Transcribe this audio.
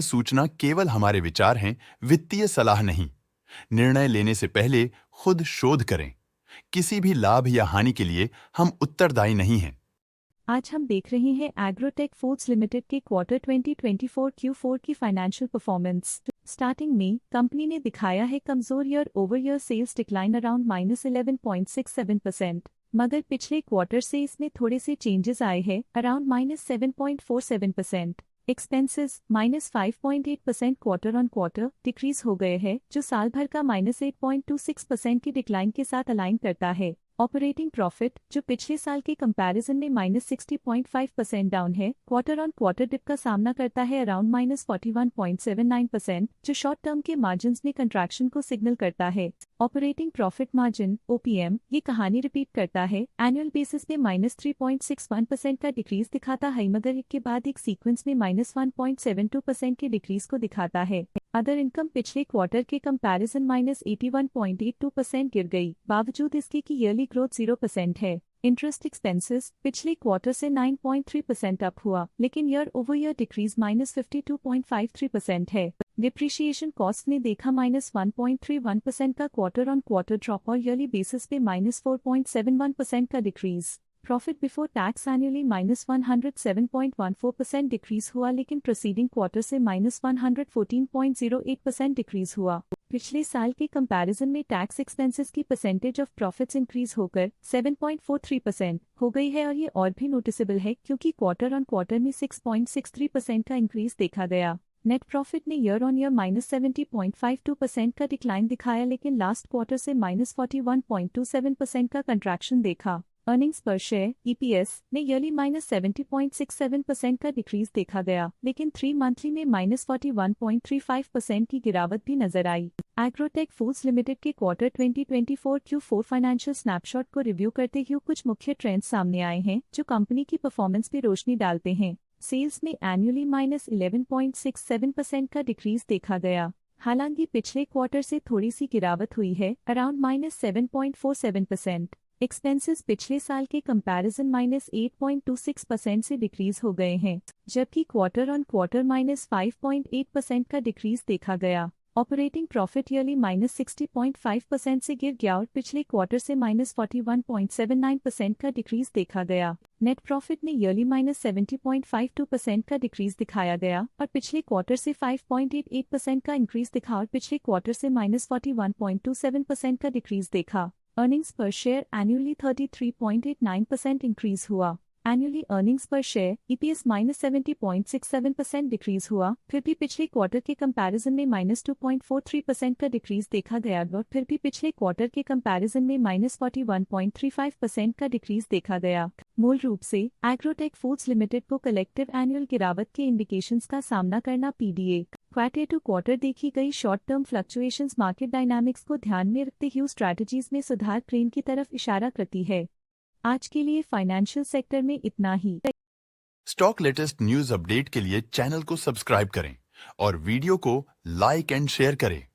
सूचना केवल हमारे विचार हैं, वित्तीय सलाह नहीं। निर्णय लेने से पहले खुद शोध करें। किसी भी लाभ या हानि के लिए हम उत्तरदायी नहीं हैं। आज हम देख रहे हैं एग्रोटेक फूड्स लिमिटेड के क्वार्टर 2024 Q4 की फाइनेंशियल परफॉर्मेंस। स्टार्टिंग में कंपनी ने दिखाया है कमजोर year over year sales decline around -11.67%, मगर पिछले क्वार्टर से इसमें थोड़े से चेंजेस आए हैं around -7.47%। Expenses -5.8% quarter on quarter decrease हो गए हैं, जो साल भर का -8.26% की डिक्लाइन के साथ अलाइन करता है। ऑपरेटिंग प्रॉफिट, जो पिछले साल के कंपैरिजन में -60.5% डाउन है, क्वार्टर ऑन क्वार्टर डिप का सामना करता है अराउंड -41.79%, जो शॉर्ट टर्म के मार्जिन्स में कंट्रैक्शन को सिग्नल करता है। ऑपरेटिंग प्रॉफिट मार्जिन (OPM) ये कहानी रिपीट करता है, एनुअल बेसिस पे -3.61% का डिक्रीज दिखाता है, मगर एक के बाद एक सीक्वेंस में -1.72% के डिक्रीज को दिखाता है। अदर इनकम पिछले क्वार्टर के कंपैरिजन -81.82% गिर गई, बावजूद इसके कि ईयरली ग्रोथ 0% है। इंटरेस्ट एक्सपेंसेस पिछले क्वार्टर से 9.3% अप हुआ, लेकिन ईयर ओवर ईयर डिक्रीज -52.53% है। डिप्रिशिएशन कॉस्ट ने देखा -1.31% का क्वार्टर ऑन क्वार्टर ड्रॉप और ईयरली बेसिस पे -4.71% का decrease. Profit before tax annually -107.14% decrease हुआ, लेकिन प्रोसीडिंग क्वार्टर से -114.08% डिक्रीज हुआ। पिछले साल के कंपैरिजन में टैक्स एक्सपेंसेस की परसेंटेज ऑफ प्रॉफिट्स इंक्रीज होकर 7.43% हो गई है, और ये और भी नोटिसेबल है क्योंकि क्वार्टर ऑन क्वार्टर में 6.63% का इंक्रीज देखा गया। नेट प्रॉफिट ने ईयर ऑन ईयर -70.52% का डिक्लाइन दिखाया, लेकिन लास्ट क्वार्टर से -41.27% का कंट्रैक्शन देखा। अर्निंग्स पर शेयर (EPS) ने ईयरली -70.67% का डिक्रीज देखा गया, लेकिन 3 मंथली में -41.35% की गिरावट भी नजर आई। एग्रोटेक फूड्स लिमिटेड के क्वार्टर 2024 Q4 फाइनेंशियल स्नैपशॉट को रिव्यू करते हुए कुछ मुख्य ट्रेंड्स सामने आए हैं जो कंपनी की परफॉर्मेंस पर रोशनी डालते हैं। सेल्स में एनुअली -11.67% का डिक्रीज देखा गया। हालांकि पिछले क्वार्टर से थोड़ी सी गिरावट हुई है अराउंड -7.47%। एक्सपेंसेस पिछले साल के कंपैरिजन -8.26% से डिक्रीज हो गए हैं, जबकि क्वार्टर ऑन क्वार्टर -5.8% का डिक्रीज देखा गया। ऑपरेटिंग प्रॉफिट ईयरली -60.5% से गिर गया और पिछले क्वार्टर से -41.79% का डिक्रीज देखा गया। नेट प्रॉफिट ने ईयरली -70.52% का डिक्रीज दिखाया गया और पिछले क्वार्टर से 5.88% का इंक्रीज दिखा और पिछले क्वार्टर से -41.27% का डिक्रीज देखा। अर्निंग्स पर शेयर एनुअली 33.89% इंक्रीज हुआ। एनुअली अर्निंग्स पर शेयर (EPS) -70.67% डिक्रीज हुआ, फिर भी पिछले क्वार्टर के कंपैरिजन में -2.43% का डिक्रीज देखा गया और फिर भी पिछले क्वार्टर के कंपैरिजन में -41.35% का डिक्रीज देखा गया। मूल रूप से एग्रोटेक फूड्स लिमिटेड को कलेक्टिव एनुअल गिरावट के इंडिकेशंस का सामना करना PDA क्वार्टर टू क्वार्टर देखी गई short term fluctuations market dynamics को ध्यान में रखते हुए स्ट्रैटेजीज में सुधार ट्रेंड की तरफ इशारा करती है। आज के लिए फाइनेंशियल सेक्टर में इतना ही। स्टॉक लेटेस्ट न्यूज अपडेट के लिए चैनल को सब्सक्राइब करें और वीडियो को लाइक एंड शेयर करें।